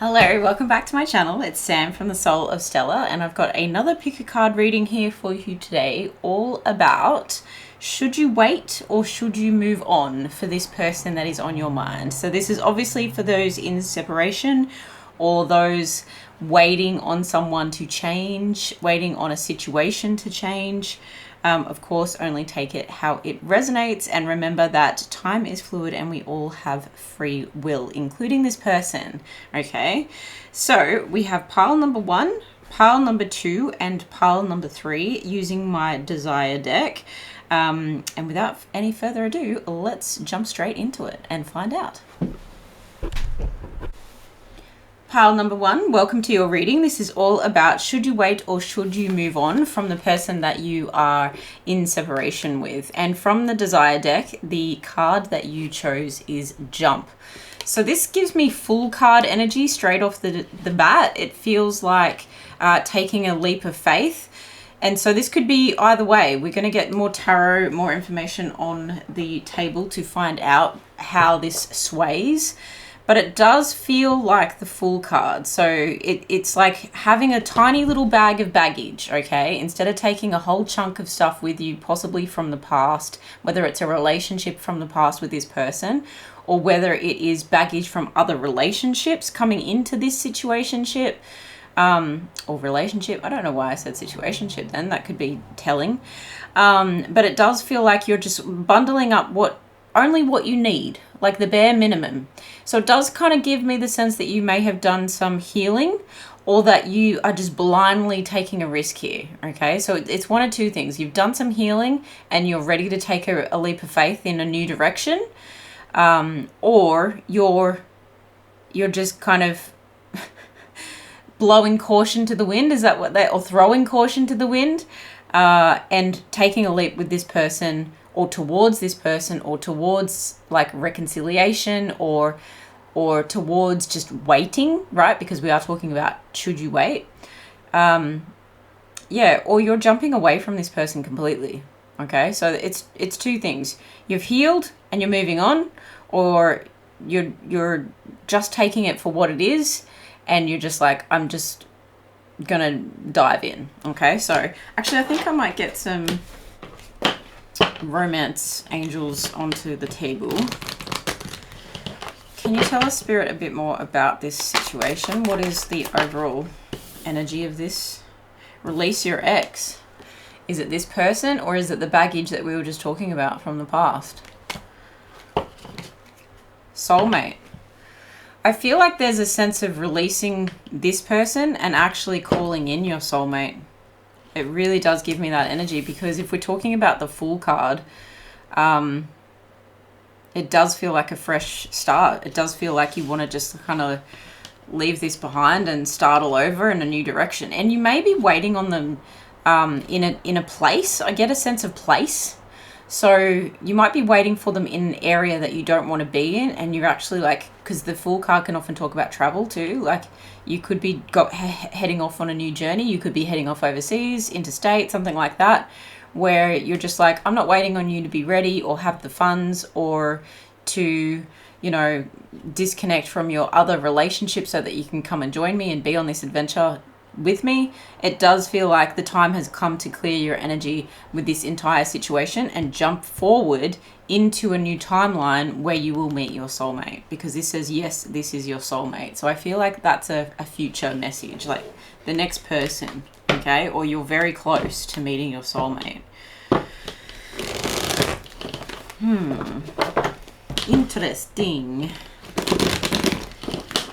Hello, welcome back to my channel. It's Sam from the Soul of Stella, and I've got another pick a card reading here for you today, all about should you wait or should you move on for this person that is on your mind. So this is obviously for those in separation or those waiting on someone to change, waiting on a situation to change. Of course, only take it how it resonates, and remember that time is fluid and we all have free will, including this person. Okay, so we have pile number 1, pile number 2, and pile number 3 using my desire deck. And without any further ado, let's jump straight into it and find out. Pile number 1, welcome to your reading. This is all about should you wait or should you move on from the person that you are in separation with. And from the desire deck, the card that you chose is jump. So this gives me full card energy straight off the bat. It feels like taking a leap of faith. And so this could be either way. We're going to get more tarot, more information on the table to find out how this sways. But it does feel like the Fool card. So it's like having a tiny little bag of baggage, okay? Instead of taking a whole chunk of stuff with you, possibly from the past, whether it's a relationship from the past with this person, or whether it is baggage from other relationships coming into this situationship, or relationship. I don't know why I said situationship then. That could be telling. But it does feel like you're just bundling up only what you need, like the bare minimum. So it does kind of give me the sense that you may have done some healing, or that you are just blindly taking a risk here, okay? So it's one of two things. You've done some healing and you're ready to take a leap of faith in a new direction, or you're just kind of blowing caution to the wind. Is that what or throwing caution to the wind, and taking a leap with this person, or towards this person, or towards like reconciliation, or towards just waiting, right? Because we are talking about should you wait. Yeah, or you're jumping away from this person completely. Okay, so it's two things. You've healed and you're moving on, or you're just taking it for what it is, and you're just like, I'm just gonna dive in. Okay, so actually I think I might get some romance angels onto the table. Can you tell us, Spirit, a bit more about this situation? What is the overall energy of this? Release your ex. Is it this person, or is it the baggage that we were just talking about from the past? Soulmate. I feel like there's a sense of releasing this person and actually calling in your soulmate. It really does give me that energy, because if we're talking about the Fool card, it does feel like a fresh start. It does feel like you want to just kind of leave this behind and start all over in a new direction. And you may be waiting on them in a place. I get a sense of place. So you might be waiting for them in an area that you don't want to be in, and you're actually like, because the Fool card can often talk about travel too. Like you could be heading off on a new journey. You could be heading off overseas, interstate, something like that, where you're just like, I'm not waiting on you to be ready or have the funds, or to, you know, disconnect from your other relationship so that you can come and join me and be on this adventure with me. It does feel like the time has come to clear your energy with this entire situation and jump forward into a new timeline where you will meet your soulmate, because this says, yes, this is your soulmate. So I feel like that's a future message, like the next person, okay? Or you're very close to meeting your soulmate. Interesting.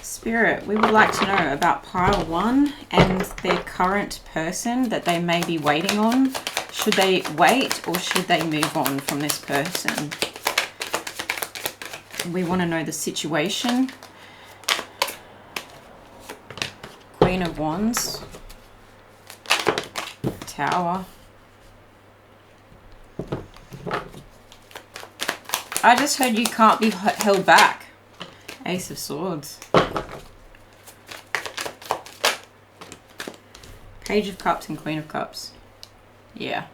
Spirit, we would like to know about pile 1 and their current person that they may be waiting on. Should they wait or should they move on from this person? We want to know the situation. Queen of Wands. Tower. I just heard you can't be held back. Ace of Swords. Page of Cups and Queen of Cups. Yeah.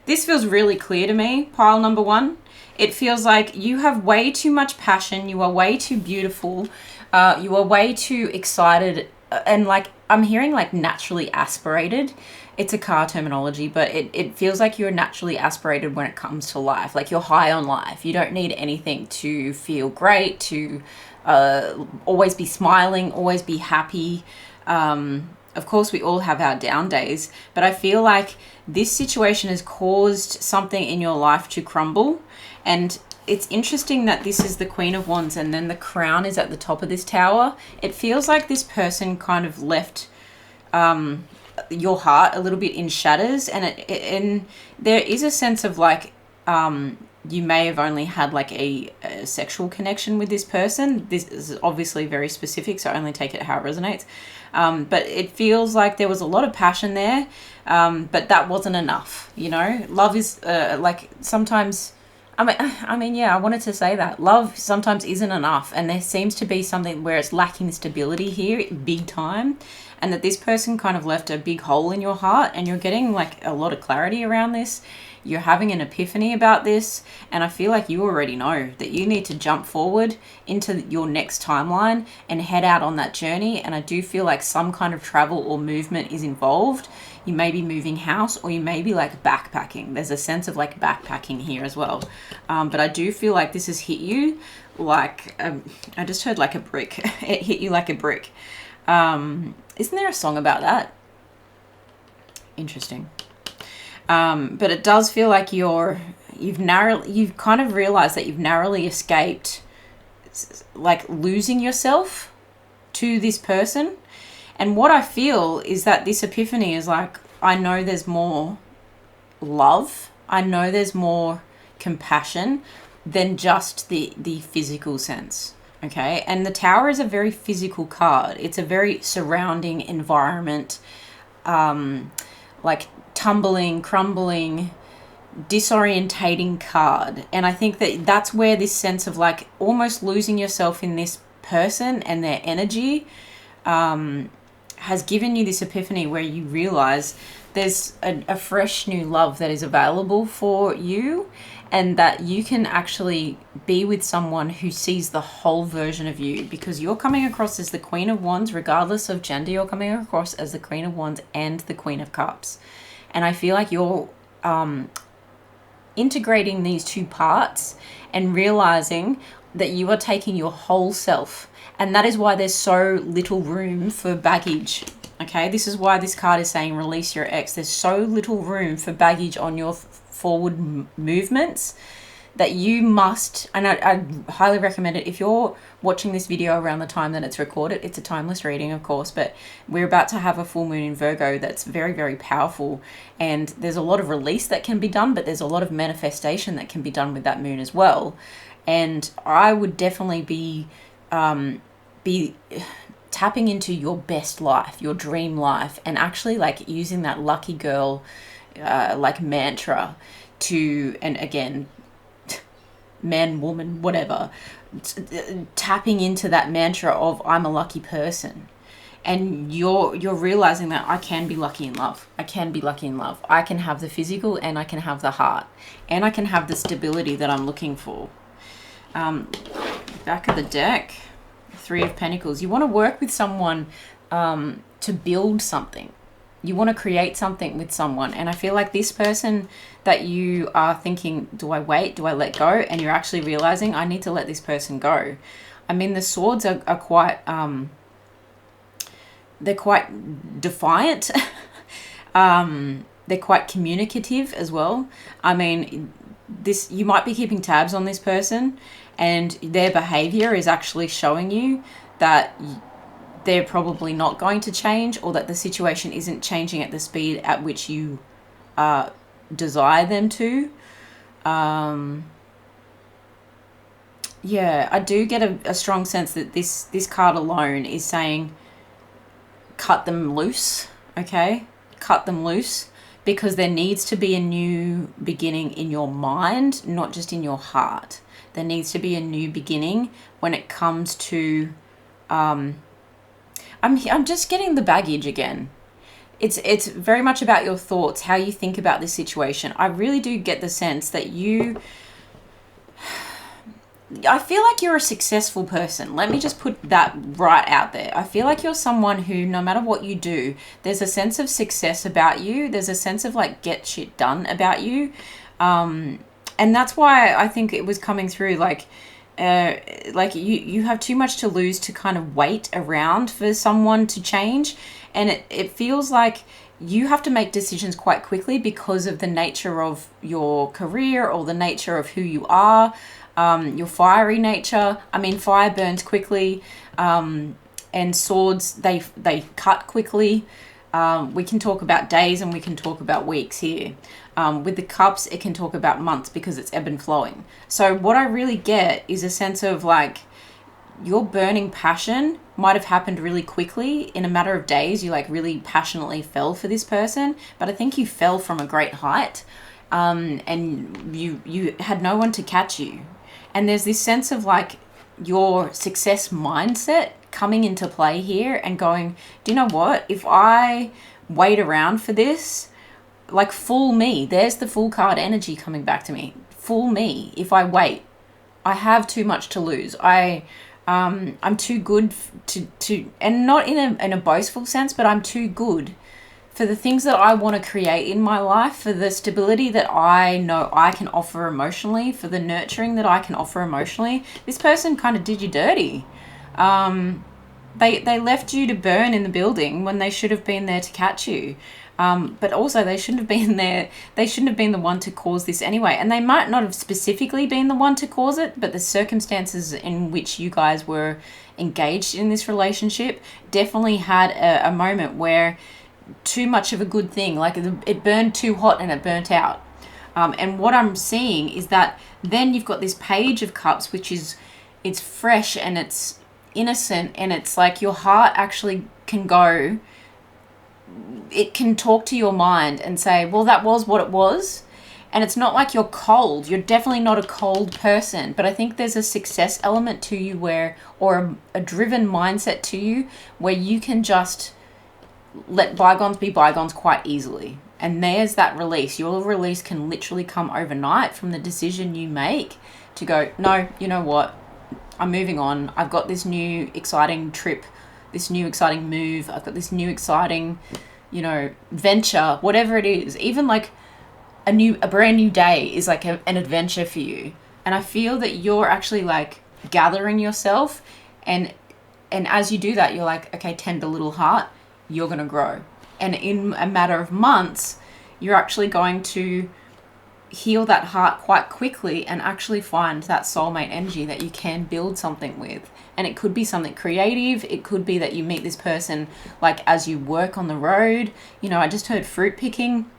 This feels really clear to me, pile number 1. It feels like you have way too much passion. You are way too beautiful. You are way too excited and like, I'm hearing like naturally aspirated. It's a car terminology, but it feels like you're naturally aspirated when it comes to life. Like you're high on life. You don't need anything to feel great, to always be smiling, always be happy. Of course, we all have our down days, but I feel like this situation has caused something in your life to crumble. And it's interesting that this is the Queen of Wands and then the crown is at the top of this tower. It feels like this person kind of left your heart a little bit in shatters, and there is a sense of like you may have only had like a sexual connection with this person. This is obviously very specific, so only take it how it resonates. But it feels like there was a lot of passion there, but that wasn't enough. You know, love is like sometimes. Yeah, I wanted to say that love sometimes isn't enough, and there seems to be something where it's lacking stability here, big time, and that this person kind of left a big hole in your heart, and you're getting like a lot of clarity around this. You're having an epiphany about this, and I feel like you already know that you need to jump forward into your next timeline and head out on that journey. And I do feel like some kind of travel or movement is involved. You may be moving house, or you may be like backpacking. There's a sense of like backpacking here as well. But I do feel like this has hit you like, I just heard like a brick. It hit you like a brick. Isn't there a song about that? Interesting. But it does feel like you've kind of realized that you've narrowly escaped like losing yourself to this person. And what I feel is that this epiphany is like, I know there's more love. I know there's more compassion than just the physical sense. Okay. And the Tower is a very physical card. It's a very surrounding environment, like tumbling, crumbling, disorientating card. And I think that that's where this sense of like almost losing yourself in this person and their energy has given you this epiphany where you realize there's a fresh new love that is available for you, and that you can actually be with someone who sees the whole version of you, because you're coming across as the Queen of Wands. Regardless of gender, you're coming across as the Queen of Wands and the Queen of Cups. And I feel like you're integrating these two parts and realizing that you are taking your whole self. And that is why there's so little room for baggage. Okay, this is why this card is saying release your ex. There's so little room for baggage on your forward movements that you must, and I highly recommend it if you're watching this video around the time that it's recorded. It's a timeless reading, of course, but we're about to have a full moon in Virgo that's very, very powerful, and there's a lot of release that can be done, but there's a lot of manifestation that can be done with that moon as well. And I would definitely be tapping into your best life, your dream life, and actually like using that lucky girl like mantra to, and again, man, woman, whatever, tapping into that mantra of I'm a lucky person. And you're realizing that I can be lucky in love. I can be lucky in love. I can have the physical, and I can have the heart, and I can have the stability that I'm looking for. Back of the deck, Three of Pentacles. You want to work with someone to build something. You want to create something with someone. And I feel like this person that you are thinking, do I wait? Do I let go? And you're actually realizing I need to let this person go. I mean, the swords are quite, they're quite defiant. They're quite communicative as well. I mean, you might be keeping tabs on this person, and their behavior is actually showing you that they're probably not going to change, or that the situation isn't changing at the speed at which you desire them to. Yeah, I do get a strong sense that this card alone is saying cut them loose, okay? Cut them loose, because there needs to be a new beginning in your mind, not just in your heart. There needs to be a new beginning when it comes to I'm just getting the baggage again. It's very much about your thoughts, how you think about this situation. I really do get the sense that I feel like you're a successful person. Let me just put that right out there. I feel like you're someone who, no matter what you do, there's a sense of success about you. There's a sense of like get shit done about you. And that's why I think it was coming through like you have too much to lose to kind of wait around for someone to change. And it feels like you have to make decisions quite quickly because of the nature of your career or the nature of who you are. Your fiery nature. I mean, fire burns quickly, and swords, they cut quickly. We can talk about days and we can talk about weeks here. With the cups, it can talk about months because it's ebb and flowing. So what I really get is a sense of like your burning passion might have happened really quickly. In a matter of days, you like really passionately fell for this person, but I think you fell from a great height, and you had no one to catch you. And there's this sense of like your success mindset coming into play here and going, do you know what? If I wait around for this, like fool me. There's the fool card energy coming back to me. Fool me if I wait. I have too much to lose. I'm too good to and not in a boastful sense, but I'm too good for the things that I want to create in my life, for the stability that I know I can offer emotionally, for the nurturing that I can offer emotionally. This person kind of did you dirty. They left you to burn in the building when they should have been there to catch you. But also they shouldn't have been there. They shouldn't have been the one to cause this anyway. And they might not have specifically been the one to cause it, but the circumstances in which you guys were engaged in this relationship definitely had a moment where too much of a good thing, like it burned too hot and it burnt out. And what I'm seeing is that then you've got this Page of Cups, which is, it's fresh and it's innocent, and it's like your heart actually can go, it can talk to your mind and say, well, that was what it was. And it's not like you're cold. You're definitely not a cold person, but I think there's a success element to you where, or a driven mindset to you where you can just let bygones be bygones quite easily. And there's that release. Your release can literally come overnight from the decision you make to go, no, you know what? I'm moving on. I've got this new exciting trip, this new exciting move. I've got this new exciting, venture, whatever it is. Even like a brand new day is like an adventure for you. And I feel that you're actually like gathering yourself. And as you do that, you're like, okay, tender little heart, you're going to grow. And in a matter of months, you're actually going to heal that heart quite quickly and actually find that soulmate energy that you can build something with. And it could be something creative. It could be that you meet this person like as you work on the road. I just heard fruit picking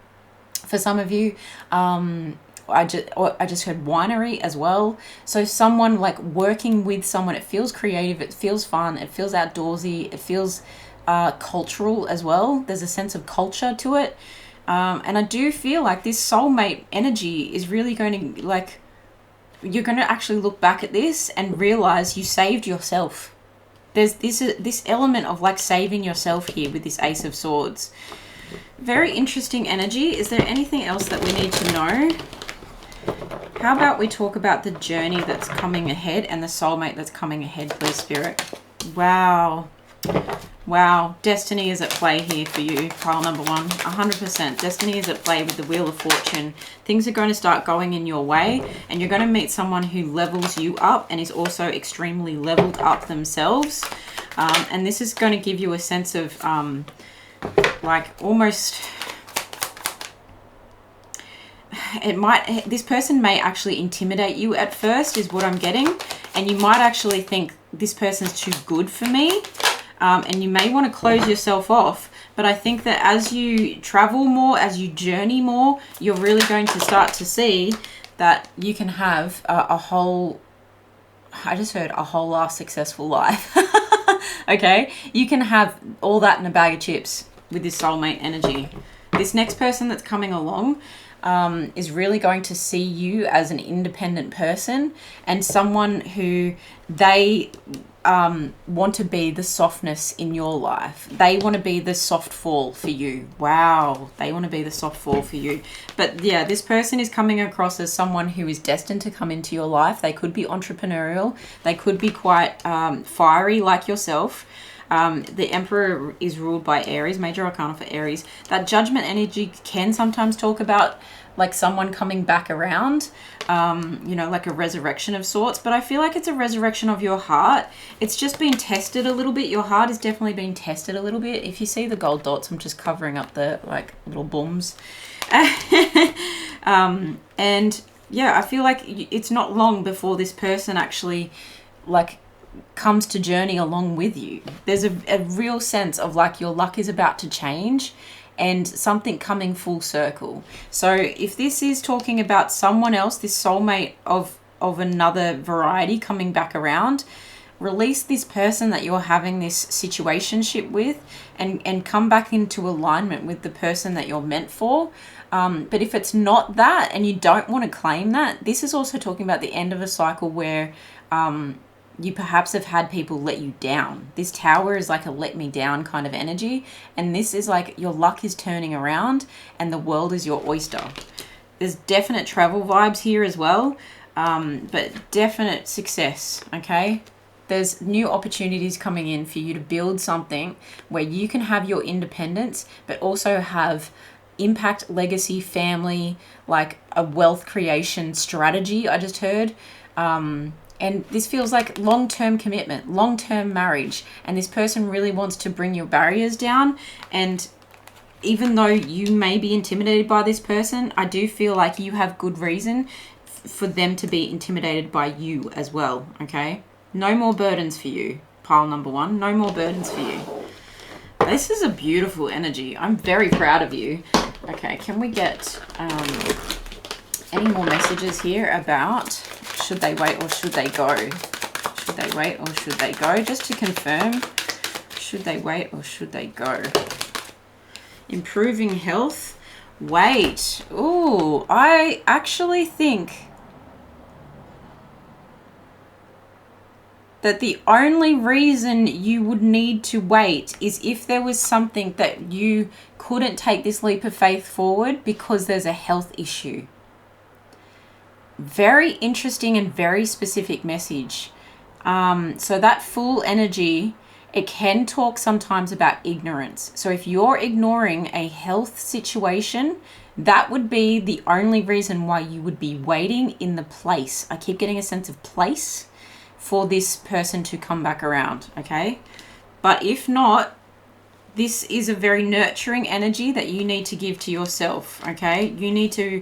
for some of you. I just heard winery as well. So someone like working with someone, it feels creative, it feels fun, it feels outdoorsy, it feels cultural as well. There's a sense of culture to it. And I do feel like this soulmate energy is really going to, like, you're going to actually look back at this and realize you saved yourself. There's this element of like saving yourself here with this Ace of Swords. Very interesting energy. Is there anything else that we need to know? How about we talk about the journey that's coming ahead and the soulmate that's coming ahead, please, Spirit? Wow. Destiny is at play here for you, pile number 1. 100%. Destiny is at play with the Wheel of Fortune. Things are going to start going in your way, and you're going to meet someone who levels you up and is also extremely leveled up themselves. And this is going to give you a sense of like almost... this person may actually intimidate you at first, is what I'm getting. And you might actually think this person's too good for me. And you may want to close yourself off. But I think that as you travel more, as you journey more, you're really going to start to see that you can have a whole last successful life. Okay? You can have all that in a bag of chips with this soulmate energy. This next person that's coming along is really going to see you as an independent person and someone who they want to be the softness in your life. They want to be the soft fall for you. Wow, they want to be the soft fall for you. But yeah, this person is coming across as someone who is destined to come into your life. They could be entrepreneurial. They could be quite fiery like yourself. The Emperor is ruled by Aries, major arcana for Aries. That judgment energy can sometimes talk about like someone coming back around, you know, like a resurrection of sorts. But I feel like it's a resurrection of your heart. It's just been tested a little bit. Your heart is definitely being tested a little bit. If you see the gold dots, I'm just covering up the like little booms. And yeah, I feel like it's not long before this person actually like comes to journey along with you. There's a real sense of like your luck is about to change and something coming full circle. So if this is talking about someone else, this soulmate of another variety coming back around, release this person that you're having this situationship with and come back into alignment with the person that you're meant for. But if it's not that and you don't want to claim that, this is also talking about the end of a cycle where you perhaps have had people let you down. This Tower is like a let me down kind of energy. And this is like your luck is turning around and the world is your oyster. There's definite travel vibes here as well, but definite success, okay? There's new opportunities coming in for you to build something where you can have your independence, but also have impact, legacy, family, like a wealth creation strategy, I just heard. And this feels like long-term commitment, long-term marriage. And this person really wants to bring your barriers down. And even though you may be intimidated by this person, I do feel like you have good reason for them to be intimidated by you as well, okay? No more burdens for you, pile number one. No more burdens for you. This is a beautiful energy. I'm very proud of you. Okay, can we get any more messages here about should they wait or should they go? Should they wait or should they go? Just to confirm, should they wait or should they go? Improving health. Wait. Ooh, I actually think that the only reason you would need to wait is if there was something that you couldn't take this leap of faith forward because there's a health issue. Very interesting and very specific message. So that full energy, it can talk sometimes about ignorance. So if you're ignoring a health situation, that would be the only reason why you would be waiting in the place. I keep getting a sense of place for this person to come back around, okay? But if not, this is a very nurturing energy that you need to give to yourself, okay? You need to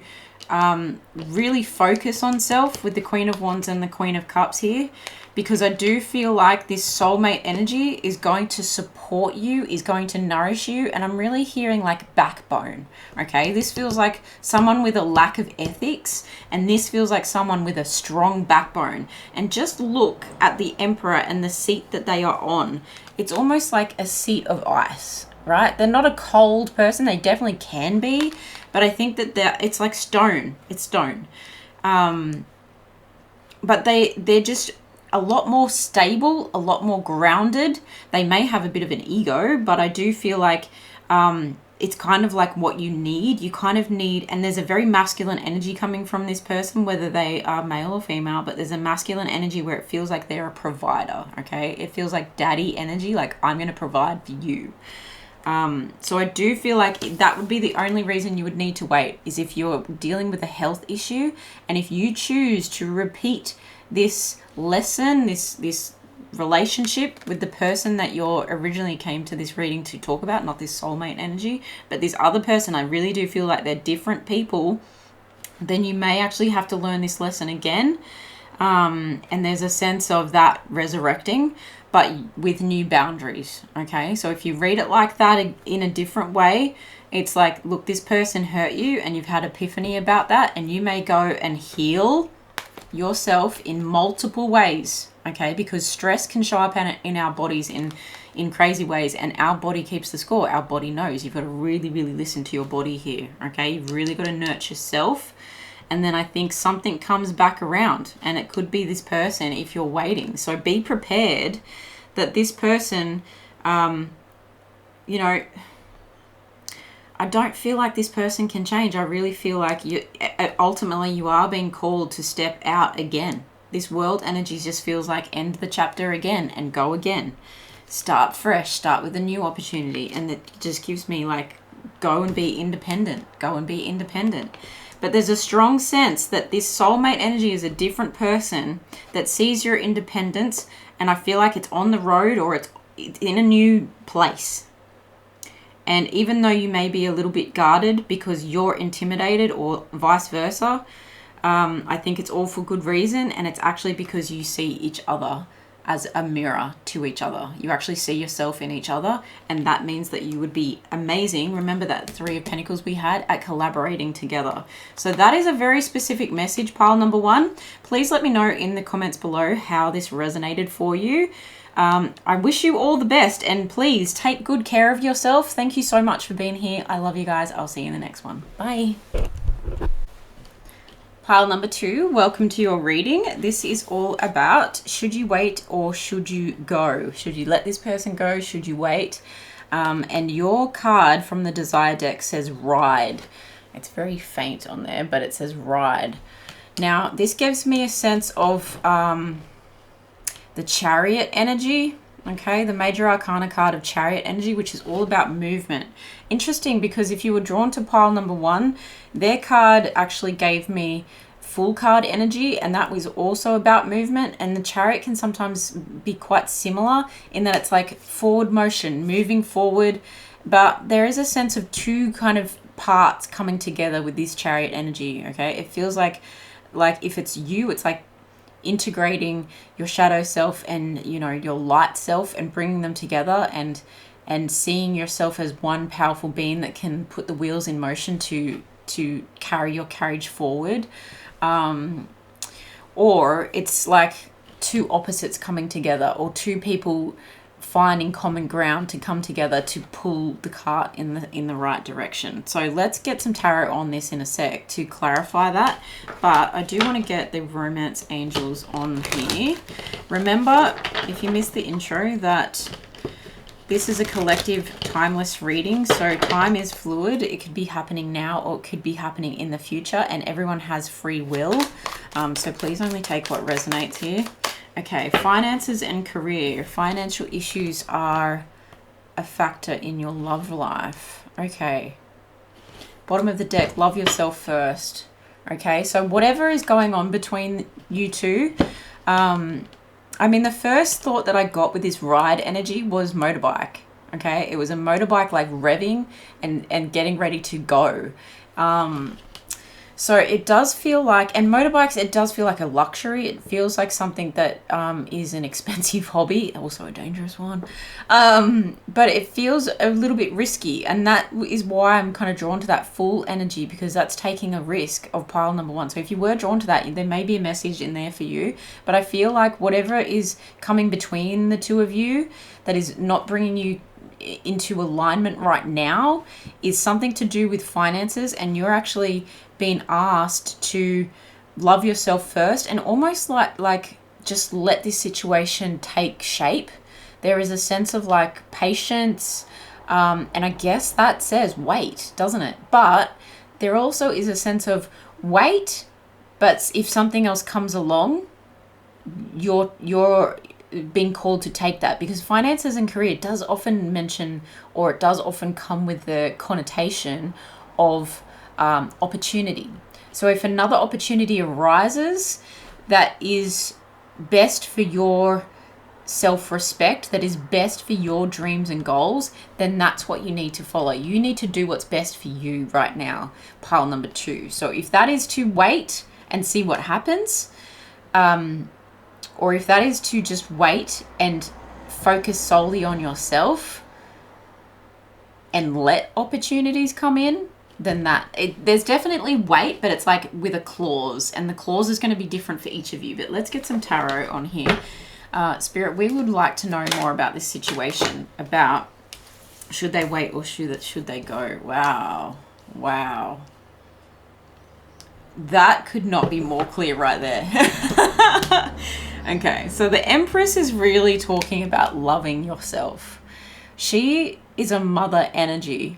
really focus on self with the Queen of Wands and the Queen of Cups here, because I do feel like this soulmate energy is going to support you, is going to nourish you, and I'm really hearing like backbone, okay? This feels like someone with a lack of ethics, and this feels like someone with a strong backbone. And just look at the Emperor and the seat that they are on. It's almost like a seat of ice, right? They're not a cold person. They definitely can be, but I think that it's like stone. It's stone. But they're just a lot more stable, a lot more grounded. They may have a bit of an ego, but I do feel like it's kind of like what you need. You kind of need, and there's a very masculine energy coming from this person, whether they are male or female, but there's a masculine energy where it feels like they're a provider, okay? It feels like daddy energy, like I'm going to provide for you. So I do feel like that would be the only reason you would need to wait, is if you're dealing with a health issue, and if you choose to repeat this lesson, this relationship with the person that you originally came to this reading to talk about, not this soulmate energy, but this other person, I really do feel like they're different people, then you may actually have to learn this lesson again. And there's a sense of that resurrecting, but with new boundaries, okay? So if you read it like that in a different way, it's like, look, this person hurt you and you've had epiphany about that, and you may go and heal yourself in multiple ways, okay? Because stress can show up in our bodies in crazy ways, and our body keeps the score. Our body knows. You've got to really, really listen to your body here, okay? You've really got to nurture self and then I think something comes back around, and it could be this person if you're waiting. So be prepared that this person, you know, I don't feel like this person can change. I really feel like ultimately you are being called to step out again. This world energy just feels like end the chapter again and go again. Start fresh, start with a new opportunity. And it just gives me like, go and be independent, go and be independent. But there's a strong sense that this soulmate energy is a different person that sees your independence, and I feel like it's on the road or it's in a new place. And even though you may be a little bit guarded because you're intimidated or vice versa, I think it's all for good reason, and it's actually because you see each other as a mirror to each other. You actually see yourself in each other, and that means that you would be amazing. Remember that 3 of Pentacles we had at collaborating together. So that is a very specific message, pile number 1. Please let me know in the comments below how this resonated for you. I wish you all the best, and please take good care of yourself. Thank you so much for being here. I love you guys. I'll see you in the next one. Bye. Pile number 2, welcome to your reading. This is all about, should you wait or should you go? Should you let this person go? Should you wait? And your card from the Desire deck says ride. It's very faint on there, but it says ride. Now, this gives me a sense of the Chariot energy. Okay, the Major Arcana card of Chariot energy, which is all about movement. Interesting, because if you were drawn to pile number 1, their card actually gave me full card energy, and that was also about movement. And the Chariot can sometimes be quite similar in that it's like forward motion, moving forward, but there is a sense of 2 kind of parts coming together with this Chariot energy. Okay, it feels like if it's you, it's like integrating your shadow self and, you know, your light self and bringing them together, and seeing yourself as one powerful being that can put the wheels in motion to carry your carriage forward. Or it's like 2 opposites coming together, or 2 people finding common ground to come together to pull the cart in the right direction. So let's get some tarot on this in a sec to clarify that, but I do want to get the romance angels on here. Remember, if you missed the intro, that this is a collective timeless reading, so time is fluid. It could be happening now or it could be happening in the future, and everyone has free will, so please only take what resonates here. Okay, finances and career. Financial issues are a factor in your love life. Okay. Bottom of the deck, love yourself first. Okay, so whatever is going on between you two, I mean, the first thought that I got with this ride energy was motorbike. Okay, it was a motorbike like revving and getting ready to go. So it does feel like, and motorbikes, it does feel like a luxury. It feels like something that is an expensive hobby, also a dangerous one. But it feels a little bit risky, and that is why I'm kind of drawn to that full energy, because that's taking a risk of pile number 1. So if you were drawn to that, there may be a message in there for you, but I feel like whatever is coming between the 2 of you that is not bringing you into alignment right now is something to do with finances, and you're actually being asked to love yourself first and almost like just let this situation take shape. There is a sense of like patience, and I guess that says wait, doesn't it? But there also is a sense of wait, but if something else comes along, you're being called to take that, because finances and career does often mention, or it does often come with the connotation of opportunity. So if another opportunity arises that is best for your self-respect, that is best for your dreams and goals, then that's what you need to follow. You need to do what's best for you right now, pile number 2. So if that is to wait and see what happens, or if that is to just wait and focus solely on yourself and let opportunities come in, then there's definitely wait, but it's like with a clause, and the clause is going to be different for each of you. But let's get some tarot on here. Spirit, we would like to know more about this situation, about should they wait or should they go? Wow. That could not be more clear right there. Okay, so the Empress is really talking about loving yourself. She is a mother energy.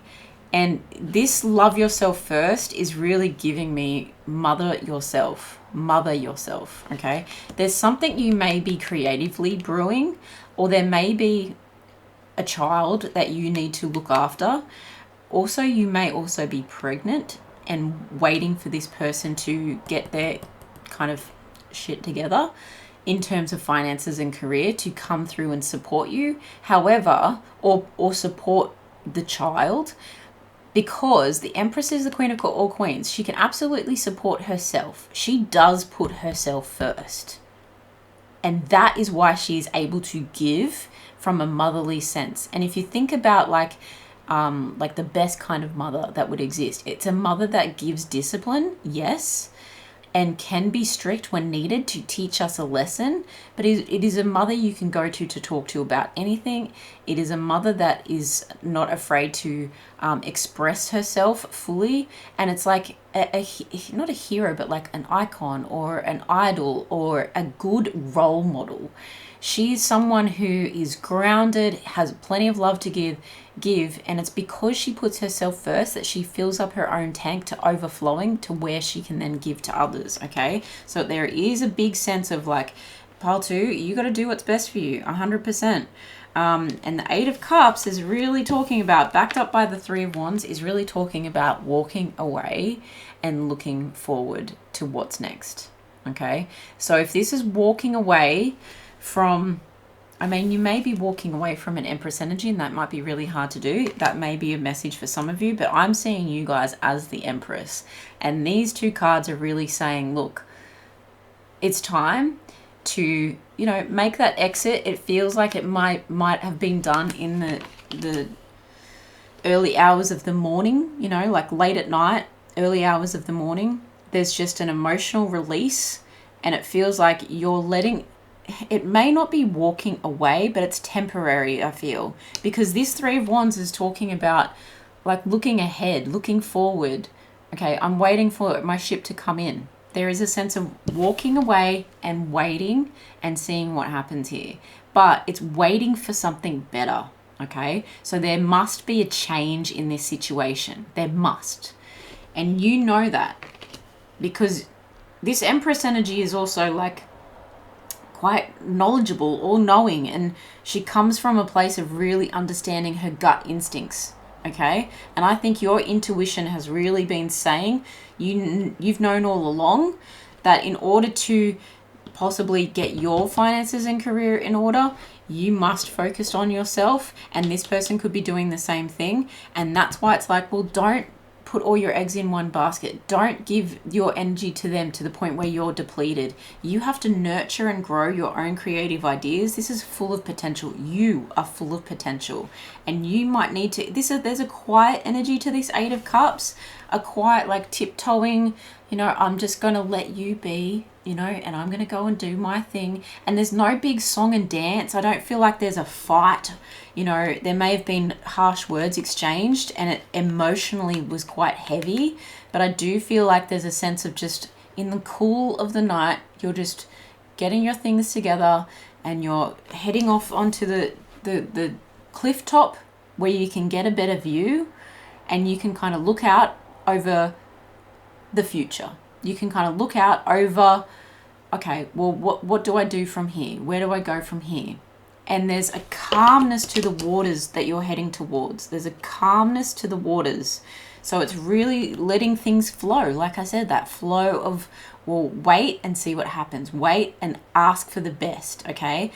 And this love yourself first is really giving me mother yourself, okay? There's something you may be creatively brewing, or there may be a child that you need to look after. Also, you may also be pregnant and waiting for this person to get their kind of shit together in terms of finances and career to come through and support you. However, or support the child. Because the Empress is the queen of all queens, she can absolutely support herself. She does put herself first. And that is why she is able to give from a motherly sense. And if you think about like the best kind of mother that would exist, it's a mother that gives discipline, yes, and can be strict when needed to teach us a lesson. But it is a mother you can go to talk to about anything. It is a mother that is not afraid to express herself fully. And it's like not a hero, but like an icon or an idol or a good role model. She's someone who is grounded, has plenty of love to give, and it's because she puts herself first that she fills up her own tank to overflowing to where she can then give to others, okay? So there is a big sense of like, pile 2, you got to do what's best for you, 100%. And the 8 of Cups is really talking about, backed up by the 3 of Wands, is really talking about walking away and looking forward to what's next, okay? So if this is walking away from, I mean, you may be walking away from an Empress energy, and that might be really hard to do. That may be a message for some of you, but I'm seeing you guys as the Empress. And these 2 cards are really saying, look, it's time to, you know, make that exit. It feels like it might have been done in the early hours of the morning, you know, like late at night, early hours of the morning. There's just an emotional release, and it feels like you're letting... It may not be walking away, but it's temporary, I feel. Because this 3 of Wands is talking about like looking ahead, looking forward. Okay, I'm waiting for my ship to come in. There is a sense of walking away and waiting and seeing what happens here. But it's waiting for something better, okay? So there must be a change in this situation. There must. And you know that. Because this Empress energy is also like quite knowledgeable, all-knowing, and she comes from a place of really understanding her gut instincts, okay? And I think your intuition has really been saying, you've known all along that in order to possibly get your finances and career in order, you must focus on yourself, and this person could be doing the same thing. And that's why it's like, well, don't put all your eggs in one basket. Don't give your energy to them to the point where you're depleted. You have to nurture and grow your own creative ideas. This is full of potential. You are full of potential, and you might need to, there's a quiet energy to this 8 of Cups, a quiet like tiptoeing, you know, I'm just going to let you be, you know, and I'm going to go and do my thing. And there's no big song and dance. I don't feel like there's a fight. You know, there may have been harsh words exchanged, and it emotionally was quite heavy, but I do feel like there's a sense of just in the cool of the night, you're just getting your things together and you're heading off onto the cliff top where you can get a better view, and you can kind of look out over the future. You can kind of look out over, okay, well, what do I do from here? Where do I go from here? And there's a calmness to the waters that you're heading towards. There's a calmness to the waters. So it's really letting things flow. Like I said, that flow of, well, wait and see what happens. Wait and ask for the best, okay?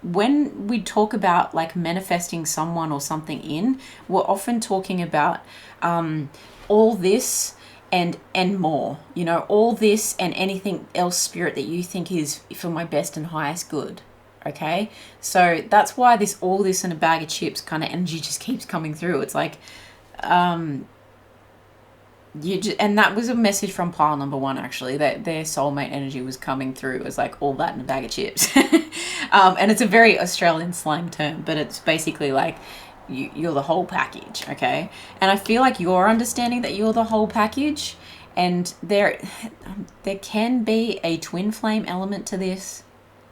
When we talk about like manifesting someone or something in, we're often talking about all this and more, you know, all this and anything else, spirit, that you think is for my best and highest good. Okay, so that's why all this and a bag of chips kind of energy just keeps coming through. It's like, and that was a message from pile number 1, actually, that their soulmate energy was coming through. It was like all that in a bag of chips. And it's a very Australian slang term, but it's basically like you're the whole package, okay? And I feel like you're understanding that you're the whole package, And there can be a twin flame element to this.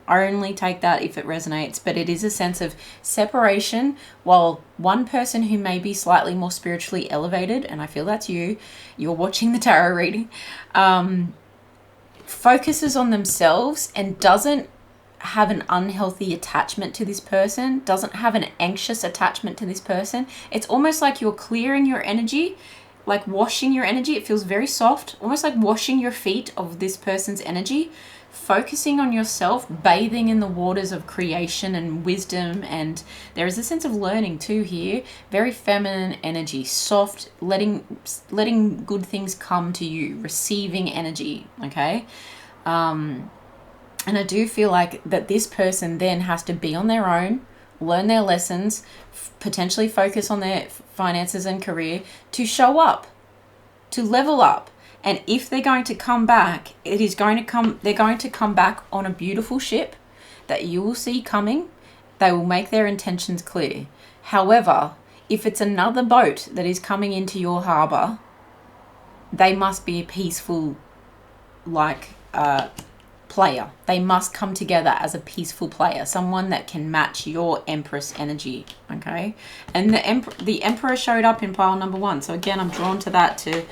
Only take that if it resonates, but it is a sense of separation, while one person who may be slightly more spiritually elevated, and I feel that's you're watching the tarot reading, focuses on themselves and doesn't have an unhealthy attachment to this person, doesn't have an anxious attachment to this person. It's almost like you're clearing your energy, like washing your energy. It feels very soft, almost like washing your feet of this person's energy, focusing on yourself, bathing in the waters of creation and wisdom. And there is a sense of learning too here. Very feminine energy, soft, letting good things come to you, receiving energy. Okay. And I do feel like that this person then has to be on their own, learn their lessons, potentially focus on their finances and career to show up, to level up. And if they're going to come back, they're going to come back on a beautiful ship that you will see coming. They will make their intentions clear. However, if it's another boat that is coming into your harbor, they must be a peaceful, player. They must come together as a peaceful player, someone that can match your Empress energy. Okay. And the Emperor showed up in pile number 1. So again, I'm drawn to that to,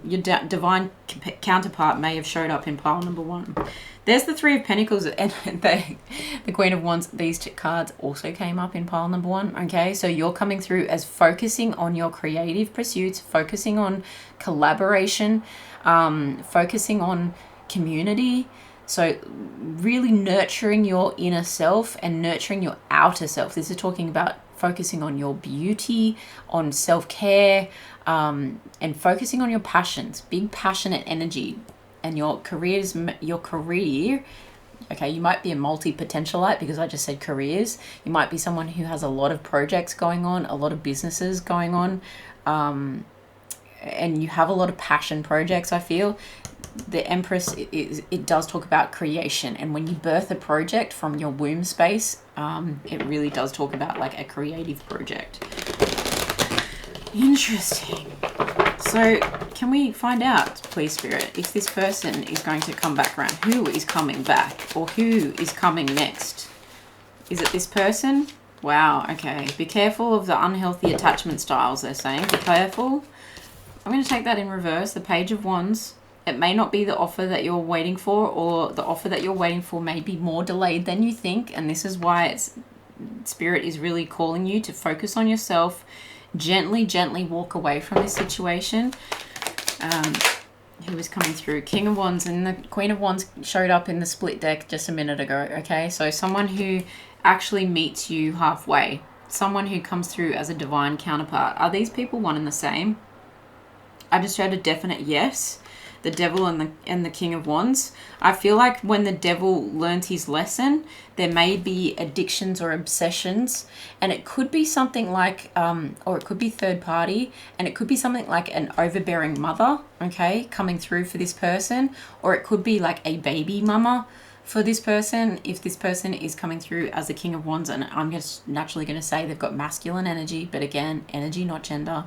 your divine counterpart may have showed up in pile number 1. There's the 3 of Pentacles and the Queen of Wands. These 2 cards also came up in pile number 1. Okay, so you're coming through as focusing on your creative pursuits, focusing on collaboration, focusing on community. So really nurturing your inner self and nurturing your outer self. This is talking about focusing on your beauty, on self-care, and focusing on your passions, big passionate energy. And your career, okay, you might be a multi-potentialite because I just said careers. You might be someone who has a lot of projects going on, a lot of businesses going on, and you have a lot of passion projects, I feel. The Empress, it does talk about creation, and when you birth a project from your womb space, it really does talk about like a creative project. Interesting. So can we find out, please, Spirit, if this person is going to come back around? Who is coming back, or who is coming next? Is it this person? Wow, okay. Be careful of the unhealthy attachment styles, they're saying. Be careful. I'm going to take that in reverse. The Page of Wands. It may not be the offer that you're waiting for, or the offer that you're waiting for may be more delayed than you think. And this is why Spirit is really calling you to focus on yourself. Gently walk away from this situation. Who is coming through? King of Wands and the Queen of Wands showed up in the split deck just a minute ago. Okay, so someone who actually meets you halfway. Someone who comes through as a divine counterpart. Are these people one and the same? I just heard a definite yes. The Devil and the King of Wands. I feel like when the Devil learns his lesson, there may be addictions or obsessions, and it could be something like, or it could be third party, and it could be something like an overbearing mother, okay, coming through for this person, or it could be like a baby mama for this person. If this person is coming through as the King of Wands, and I'm just naturally going to say they've got masculine energy, but again, energy, not gender.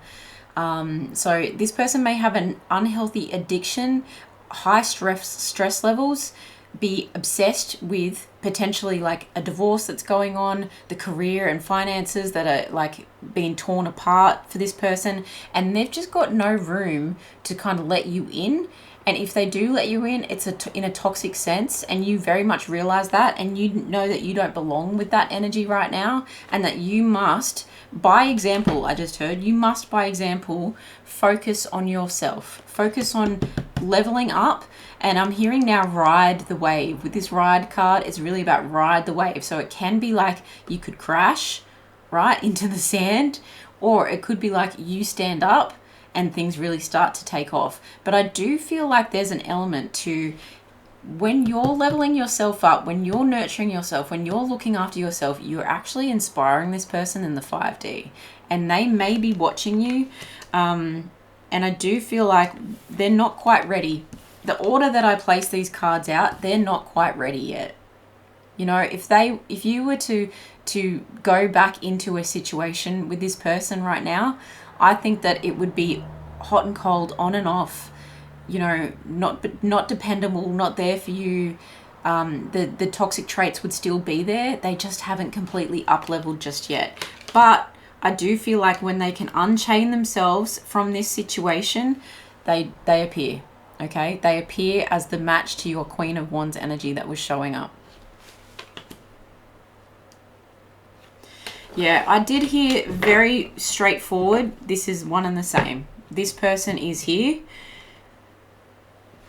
So this person may have an unhealthy addiction, high stress levels, be obsessed with potentially like a divorce that's going on, the career and finances that are like being torn apart for this person, and they've just got no room to kind of let you in. And if they do let you in, it's in a toxic sense, and you very much realize that, and you know that you don't belong with that energy right now, and that you must, by example, I just heard, you must, by example, focus on yourself. Focus on leveling up. And I'm hearing now ride the wave. With this ride card, it's really about ride the wave. So it can be like you could crash, right, into the sand, or it could be like you stand up and things really start to take off. But I do feel like there's an element to when you're leveling yourself up, when you're nurturing yourself, when you're looking after yourself, you're actually inspiring this person in the 5D. And they may be watching you. And I do feel like they're not quite ready. The order that I place these cards out, they're not quite ready yet. You know, if you were to go back into a situation with this person right now, I think that it would be hot and cold, on and off, you know, not dependable, not there for you. The toxic traits would still be there. They just haven't completely up-leveled just yet. But I do feel like when they can unchain themselves from this situation, they appear, okay? They appear as the match to your Queen of Wands energy that was showing up. Yeah, I did hear very straightforward. This is one and the same. This person is here.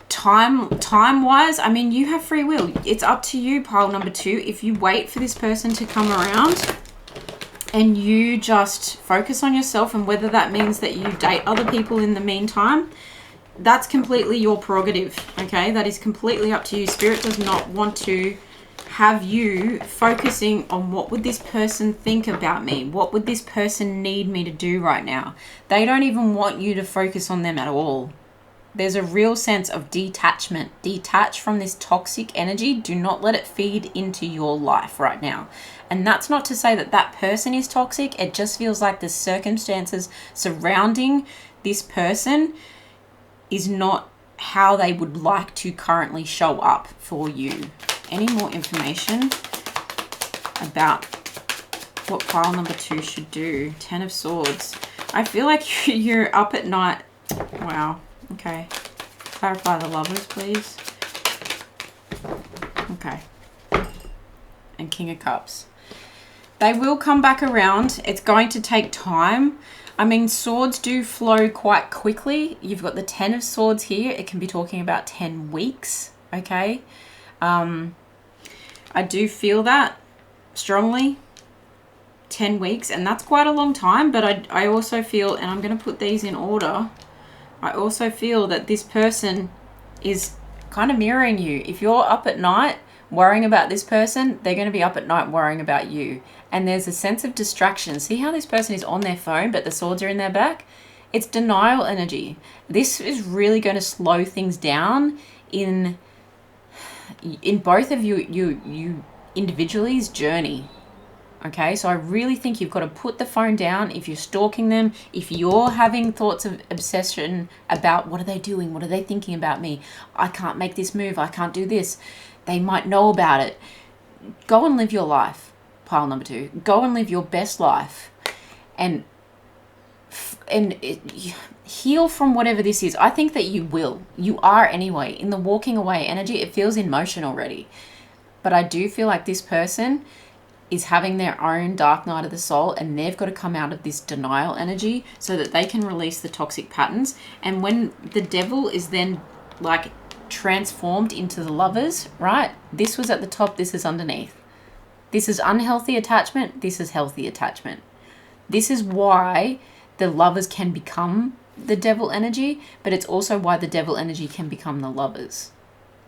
Time-wise, I mean, you have free will. It's up to you, pile number 2. If you wait for this person to come around and you just focus on yourself, and whether that means that you date other people in the meantime, that's completely your prerogative, okay? That is completely up to you. Spirit does not want to have you focusing on what would this person think about me? What would this person need me to do right now? They don't even want you to focus on them at all. There's a real sense of detachment. Detach from this toxic energy. Do not let it feed into your life right now. And that's not to say that that person is toxic. It just feels like the circumstances surrounding this person is not how they would like to currently show up for you. Any more information about what pile number 2 should do? 10 of Swords. I feel like you're up at night. Wow. Okay. Clarify the Lovers, please. Okay. And King of Cups. They will come back around. It's going to take time. I mean, swords do flow quite quickly. You've got the 10 of Swords here. It can be talking about 10 weeks. Okay. I do feel that strongly. 10 weeks, and that's quite a long time, but I also feel, and I'm going to put these in order, I also feel that this person is kind of mirroring you. If you're up at night worrying about this person, they're going to be up at night worrying about you. And there's a sense of distraction. See how this person is on their phone, but the swords are in their back? It's denial energy. This is really going to slow things down in both of you individually's journey. Okay, so I really think you've got to put the phone down if you're stalking them, if you're having thoughts of obsession about what are they doing, what are they thinking about me, I can't make this move, I can't do this, they might know about it. Go and live your life, pile number 2. Go and live your best life and heal from whatever this is. I think that you will. You are anyway. In the walking away energy, it feels in motion already. But I do feel like this person is having their own dark night of the soul, and they've got to come out of this denial energy so that they can release the toxic patterns. And when the devil is then like transformed into the Lovers, right? This was at the top, this is underneath. This is unhealthy attachment, this is healthy attachment. This is why the Lovers can become the devil energy, but it's also why the devil energy can become the Lovers.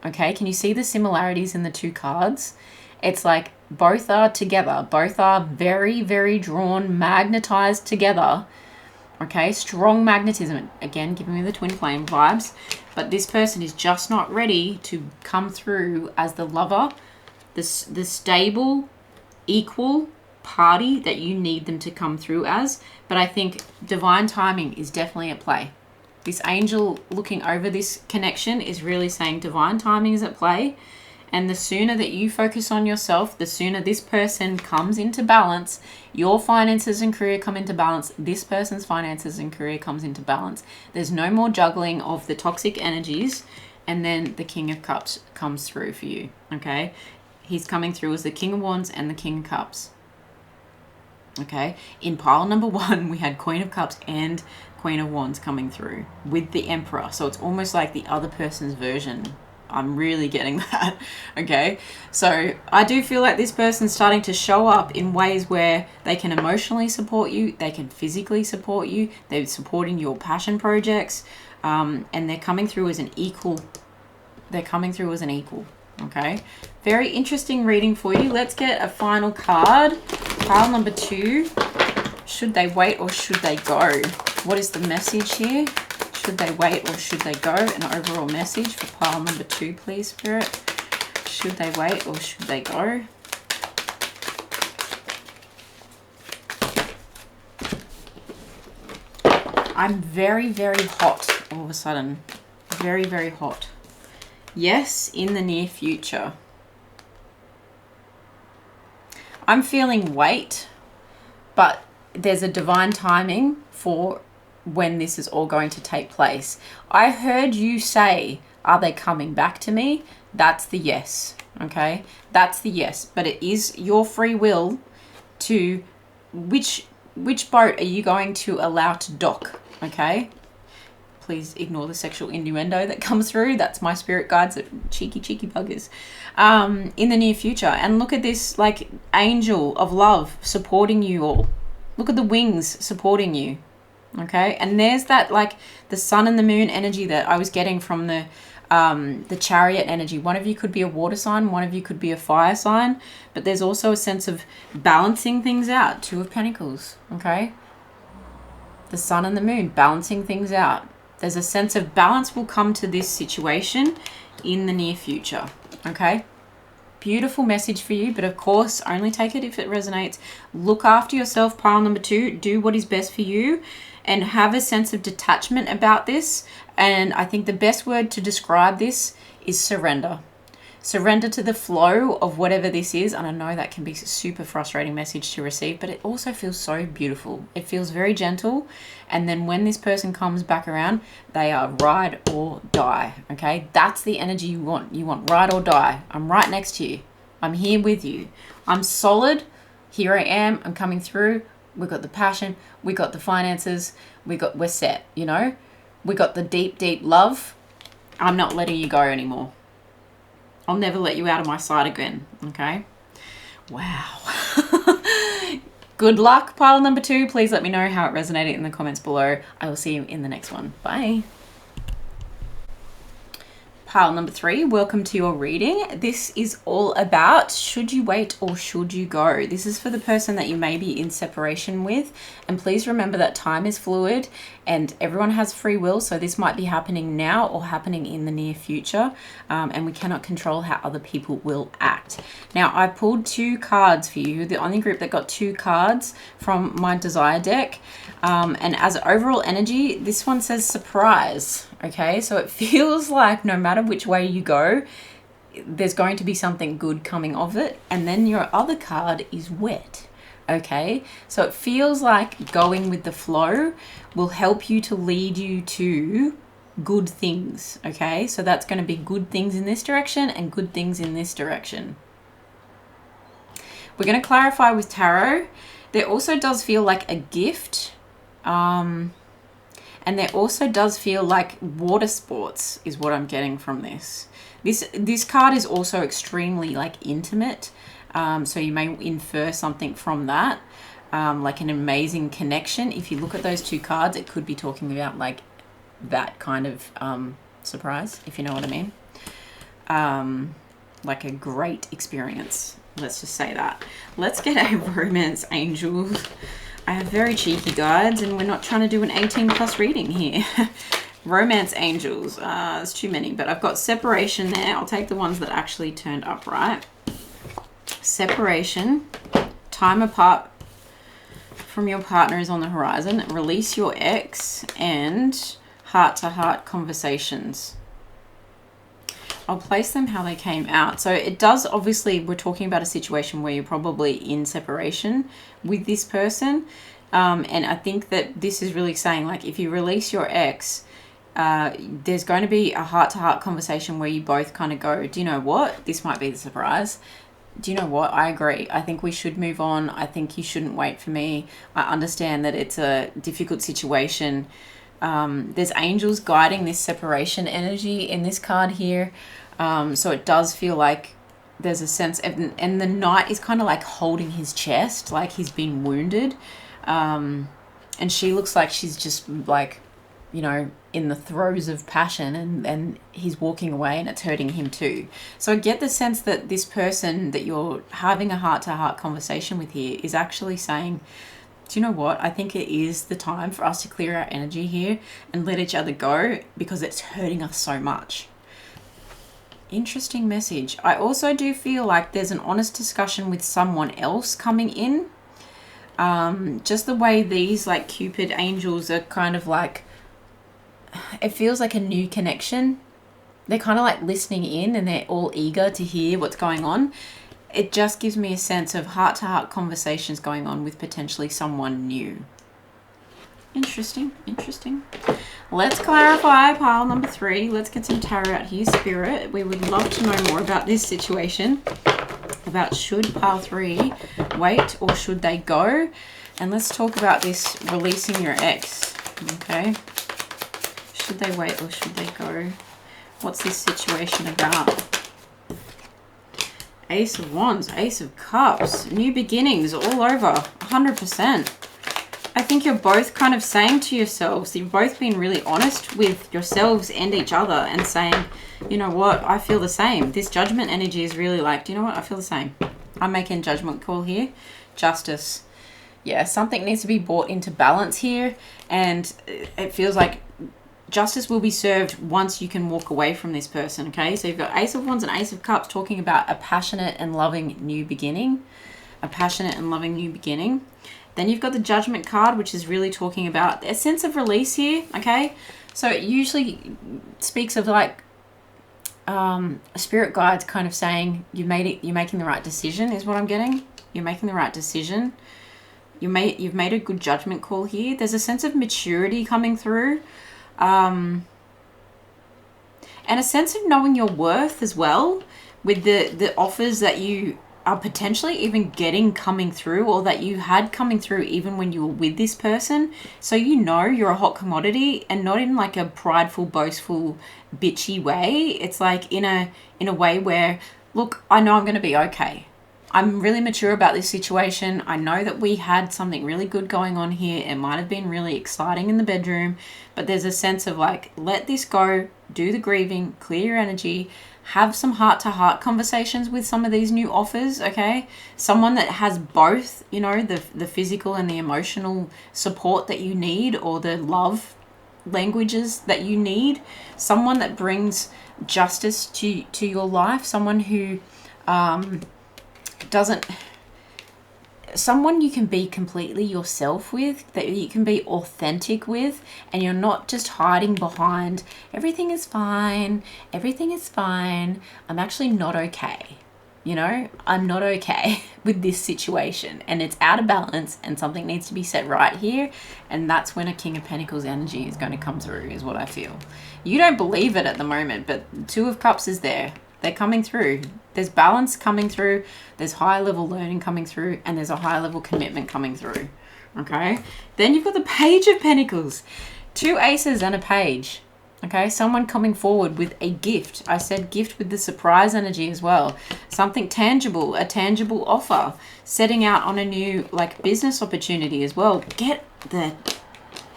Okay, can you see the similarities in the 2 cards? It's like both are together. Both are very, very drawn, magnetized together. Okay, strong magnetism. Again, giving me the twin flame vibes. But this person is just not ready to come through as the lover, the stable, equal party that you need them to come through as. But I think divine timing is definitely at play. This angel looking over this connection is really saying divine timing is at play. And the sooner that you focus on yourself, the sooner this person comes into balance, your finances and career come into balance, this person's finances and career comes into balance. There's no more juggling of the toxic energies, and then the King of Cups comes through for you, okay? He's coming through as the King of Wands and the King of Cups, okay? In pile number 1, we had Queen of Cups and Queen of Wands coming through with the Emperor. So it's almost like the other person's version. I'm really getting that, okay? So I do feel like this person's starting to show up in ways where they can emotionally support you, they can physically support you, they're supporting your passion projects, and they're coming through as an equal. They're coming through as an equal, okay? Very interesting reading for you. Let's get a final card. Pile number 2. Should they wait or should they go? What is the message here? Should they wait or should they go? An overall message for pile number 2, please, Spirit. Should they wait or should they go? I'm very, very hot all of a sudden. Very, very hot. Yes, in the near future. I'm feeling weight, but there's a divine timing for when this is all going to take place. I heard you say, are they coming back to me? That's the yes, okay? That's the yes, but it is your free will to which boat are you going to allow to dock, okay? Please ignore the sexual innuendo that comes through. That's my spirit guides, cheeky buggers. In the near future. And look at this, like, angel of love supporting you all. Look at the wings supporting you, okay? And there's that, like, the sun and the moon energy that I was getting from the chariot energy. One of you could be a water sign, one of you could be a fire sign, but there's also a sense of balancing things out. Two of Pentacles, okay? The sun and the moon, balancing things out. There's a sense of balance will come to this situation in the near future, okay? Beautiful message for you, but of course, only take it if it resonates. Look after yourself, pile number 2. Do what is best for you and have a sense of detachment about this. And I think the best word to describe this is surrender. Surrender to the flow of whatever this is. And I know that can be a super frustrating message to receive, but it also feels so beautiful. It feels very gentle. And then when this person comes back around, they are ride or die, okay? That's the energy you want. You want ride or die. I'm right next to you. I'm here with you. I'm solid. Here I am. I'm coming through. We got the passion. We got the finances. We're set, you know? We got the deep, deep love. I'm not letting you go anymore. I'll never let you out of my sight again, okay? Wow. Good luck, pile number 2. Please let me know how it resonated in the comments below. I will see you in the next one. Bye. Pile number 3, welcome to your reading. This is all about should you wait or should you go? This is for the person that you may be in separation with. And please remember that time is fluid and everyone has free will. So this might be happening now or happening in the near future. And we cannot control how other people will act. Now, I pulled 2 cards for you. The only group that got 2 cards from my desire deck. And as overall energy, this one says surprise. Okay, so it feels like no matter which way you go, there's going to be something good coming of it. And then your other card is wet. Okay, so it feels like going with the flow will help you to lead you to good things. Okay, so that's going to be good things in this direction and good things in this direction. We're going to clarify with tarot. There also does feel like a gift. And there also does feel like water sports is what I'm getting from this. This card is also extremely like intimate. So you may infer something from that, like an amazing connection. If you look at those 2 cards, it could be talking about like that kind of surprise, if you know what I mean. Like a great experience. Let's just say that. Let's get a romance angel. I have very cheeky guides and we're not trying to do an 18+ reading here. Romance angels. There's too many, but I've got separation there. I'll take the ones that actually turned upright. Separation. Time apart from your partner is on the horizon. Release your ex and heart-to-heart conversations. I'll place them how they came out. So it does, obviously, we're talking about a situation where you're probably in separation with this person. And I think that this is really saying, like, if you release your ex, there's going to be a heart-to-heart conversation where you both kind of go, do you know what? This might be the surprise. Do you know what? I agree. I think we should move on. I think you shouldn't wait for me. I understand that it's a difficult situation. There's angels guiding this separation energy in this card here. So it does feel like there's a sense, and the knight is kind of like holding his chest, like he's been wounded. And she looks like she's just like, you know, in the throes of passion, and he's walking away and it's hurting him too. So I get the sense that this person that you're having a heart-to-heart conversation with here is actually saying, do you know what? I think it is the time for us to clear our energy here and let each other go because it's hurting us so much. Interesting message. I also do feel like there's an honest discussion with someone else coming in. Just the way these like Cupid angels are kind of like, it feels like a new connection. They're kind of like listening in and they're all eager to hear what's going on. It just gives me a sense of heart-to-heart conversations going on with potentially someone new. Interesting. Let's clarify pile number 3. Let's get some tarot out here, Spirit. We would love to know more about this situation. About should pile 3 wait or should they go? And let's talk about this releasing your ex. Okay. Should they wait or should they go? What's this situation about? Ace of Wands, Ace of Cups, new beginnings all over, 100%. I think you're both kind of saying to yourselves, you've both been really honest with yourselves and each other and saying, you know what, I feel the same. This judgment energy is really like, do you know what, I feel the same. I'm making a judgment call here. Justice. Yeah, something needs to be brought into balance here, and it feels like justice will be served once you can walk away from this person, okay? So you've got Ace of Wands and Ace of Cups talking about a passionate and loving new beginning. A passionate and loving new beginning. Then you've got the Judgment card, which is really talking about a sense of release here, okay? So it usually speaks of like a spirit guides kind of saying you're making the right decision is what I'm getting. You're making the right decision. You've made a good judgment call here. There's a sense of maturity coming through. And a sense of knowing your worth as well, with the offers that you are potentially even getting coming through, or that you had coming through even when you were with this person. So you know you're a hot commodity, and not in like a prideful, boastful, bitchy way. It's like in a way where, look, I know I'm going to be okay. I'm really mature about this situation. I know that we had something really good going on here. It might have been really exciting in the bedroom, but there's a sense of like, let this go, do the grieving, clear your energy, have some heart-to-heart conversations with some of these new offers, okay? Someone that has both, you know, the physical and the emotional support that you need, or the love languages that you need. Someone that brings justice to your life. Someone who someone you can be completely yourself with, that you can be authentic with, and you're not just hiding behind everything is fine, I'm actually not okay. You know, I'm not okay with this situation, and it's out of balance, and something needs to be set right here. And that's when a King of Pentacles energy is going to come through, is what I feel. You don't believe it at the moment, but Two of Cups is there. They're coming through. There's balance coming through. There's high level learning coming through, and there's a high level commitment coming through. Okay. Then you've got the Page of Pentacles, 2 aces and a page. Okay. Someone coming forward with a gift. I said gift with the surprise energy as well. Something tangible, a tangible offer, setting out on a new like business opportunity as well. Get the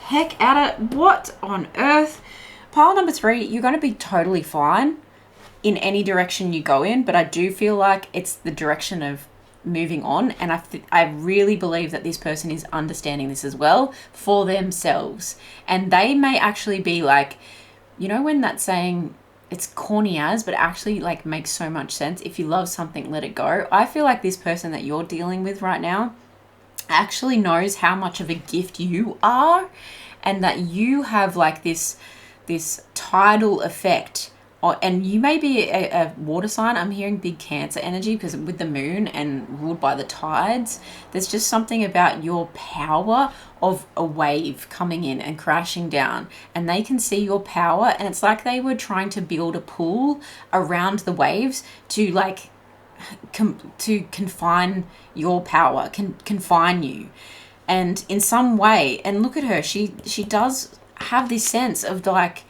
heck out of, what on earth? Pile number 3, you're going to be totally fine in any direction you go in, but I do feel like it's the direction of moving on, and I really believe that this person is understanding this as well for themselves, and they may actually be like, you know, when that saying, it's corny as, but actually like makes so much sense, if you love something, let it go. I feel like this person that you're dealing with right now actually knows how much of a gift you are, and that you have like this tidal effect. And you may be a water sign. I'm hearing big Cancer energy because with the moon and ruled by the tides, there's just something about your power of a wave coming in and crashing down, and they can see your power, and it's like they were trying to build a pool around the waves to like to confine your power, confine you, and in some way. And look at her, she does have this sense of like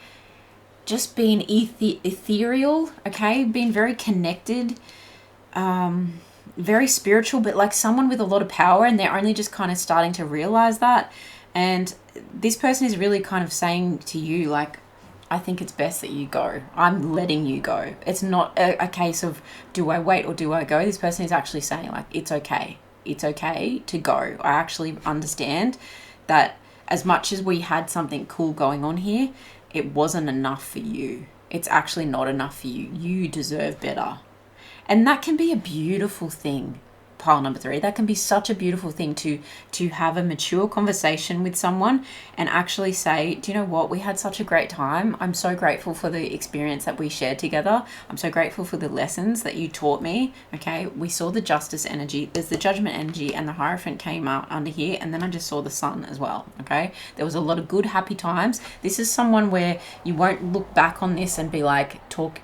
just being ethereal, okay, being very connected, very spiritual, but like someone with a lot of power, and they're only just kind of starting to realize that. And this person is really kind of saying to you like, I think it's best that you go. I'm letting you go. It's not a case of do I wait or do I go. This person is actually saying like, it's okay to go. I actually understand that as much as we had something cool going on here, it wasn't enough for you. It's actually not enough for you. You deserve better. And that can be a beautiful thing. pile number 3. That can be such a beautiful thing to have a mature conversation with someone and actually say, do you know what, we had such a great time. I'm so grateful for the experience that we shared together. I'm so grateful for the lessons that you taught me. Okay, we saw the justice energy, there's the judgment energy, and the Hierophant came out under here, and then I just saw the sun as well. Okay, there was a lot of good happy times. This is someone where you won't look back on this and be like, talk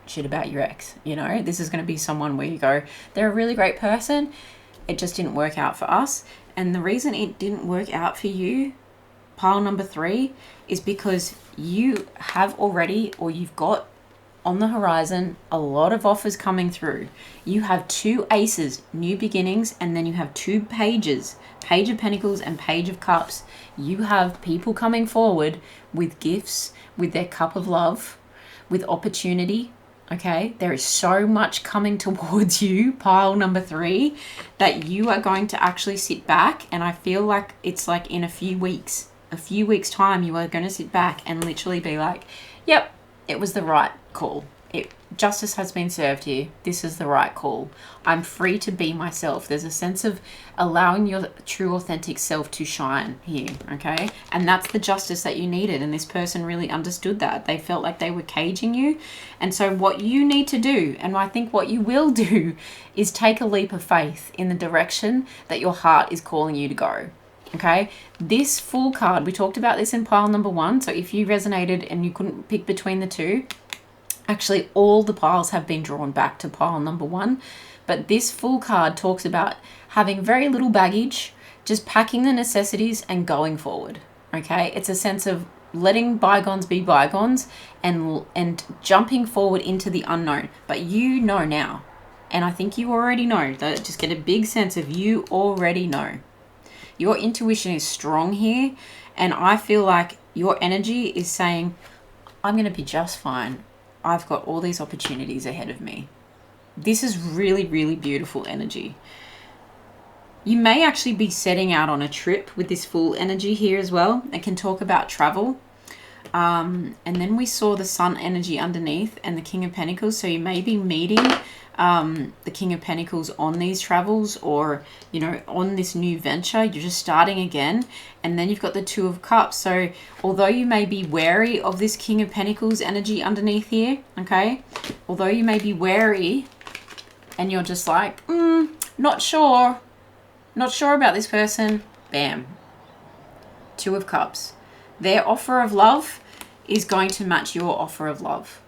shit about your ex. You know, this is going to be someone where you go, they're a really great person, it just didn't work out for us. And the reason it didn't work out for you, pile number 3, is because you have already, or you've got on the horizon, a lot of offers coming through. You have 2 aces, new beginnings, and then you have 2 pages, Page of Pentacles and Page of Cups. You have people coming forward with gifts, with their cup of love, with opportunity. Okay, there is so much coming towards you, pile number 3, that you are going to actually sit back, and I feel like it's like in a few weeks time, you are going to sit back and literally be like, yep, it was the right call. Justice has been served here. This is the right call. I'm free to be myself. There's a sense of allowing your true authentic self to shine here, okay? And that's the justice that you needed, and this person really understood that. They felt like they were caging you. And so what you need to do, and I think what you will do, is take a leap of faith in the direction that your heart is calling you to go. Okay, this Fool card, we talked about this in pile number 1. So if you resonated and you couldn't pick between the 2, actually all the piles have been drawn back to pile number 1. But this Fool card talks about having very little baggage, just packing the necessities and going forward. Okay, it's a sense of letting bygones be bygones and jumping forward into the unknown. But you know now, and I think you already know, that just get a big sense of you already know. Your intuition is strong here, and I feel like your energy is saying, I'm going to be just fine. I've got all these opportunities ahead of me. This is really, really beautiful energy. You may actually be setting out on a trip with this Fool energy here as well. It can talk about travel. And then we saw the Sun energy underneath and the King of Pentacles. So you may be meeting the King of Pentacles on these travels, or, you know, on this new venture. You're just starting again. And then you've got the Two of Cups. So although you may be wary of this King of Pentacles energy underneath here, okay, although you may be wary and you're just like, not sure about this person, bam, Two of Cups. Their offer of love is going to match your offer of love.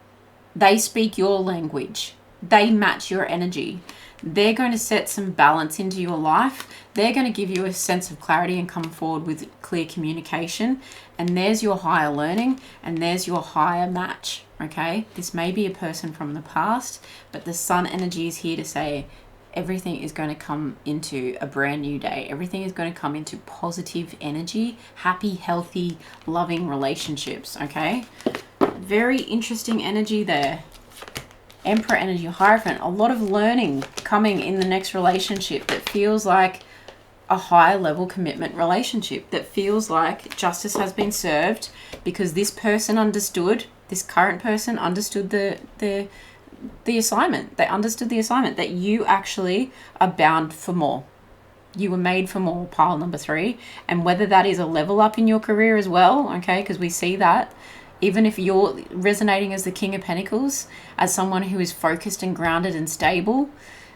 They speak your language. They match your energy. They're going to set some balance into your life. They're going to give you a sense of clarity and come forward with clear communication. And there's your higher learning, and there's your higher match. Okay, this may be a person from the past, but the Sun energy is here to say everything is going to come into a brand new day. Everything is going to come into positive energy, happy, healthy, loving relationships. Okay, very interesting energy there. Emperor energy, Hierophant, a lot of learning coming in the next relationship that feels like a higher level commitment relationship, that feels like justice has been served because this person understood, this current person understood the assignment. They understood the assignment that you actually are bound for more. You were made for more, pile number 3. And whether that is a level up in your career as well, okay, because we see that. Even if you're resonating as the King of Pentacles, as someone who is focused and grounded and stable,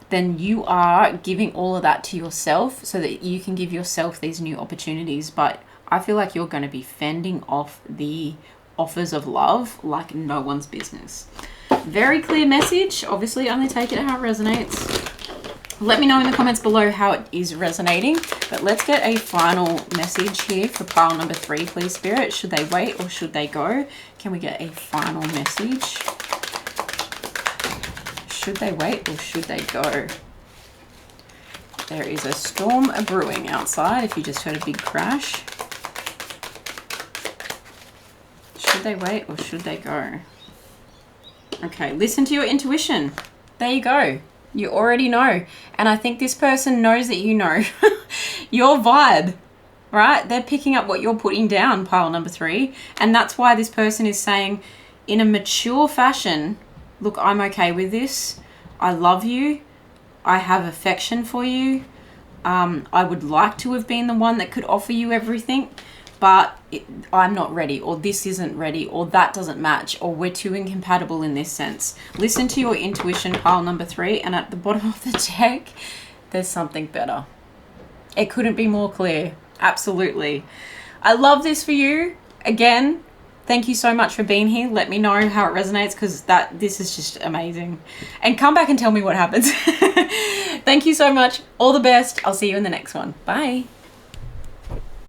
then you are giving all of that to yourself so that you can give yourself these new opportunities. But I feel like you're going to be fending off the offers of love like no one's business. Very clear message. Obviously, only take it how it resonates. Let me know in the comments below how it is resonating. But let's get a final message here for pile number 3, please, Spirit. Should they wait or should they go? Can we get a final message? Should they wait or should they go? There is a storm brewing outside, if you just heard a big crash. Should they wait or should they go? Okay, listen to your intuition. There you go. You already know. And I think this person knows that you know your vibe, right? They're picking up what you're putting down, pile number 3. And that's why this person is saying in a mature fashion, look, I'm okay with this. I love you. I have affection for you. I would like to have been the one that could offer you everything, but I'm not ready, or this isn't ready, or that doesn't match, or we're too incompatible in this sense. Listen to your intuition, pile number 3, and at the bottom of the deck, there's something better. It couldn't be more clear. Absolutely. I love this for you. Again, thank you so much for being here. Let me know how it resonates, because this is just amazing. And come back and tell me what happens. Thank you so much. All the best. I'll see you in the next one. Bye.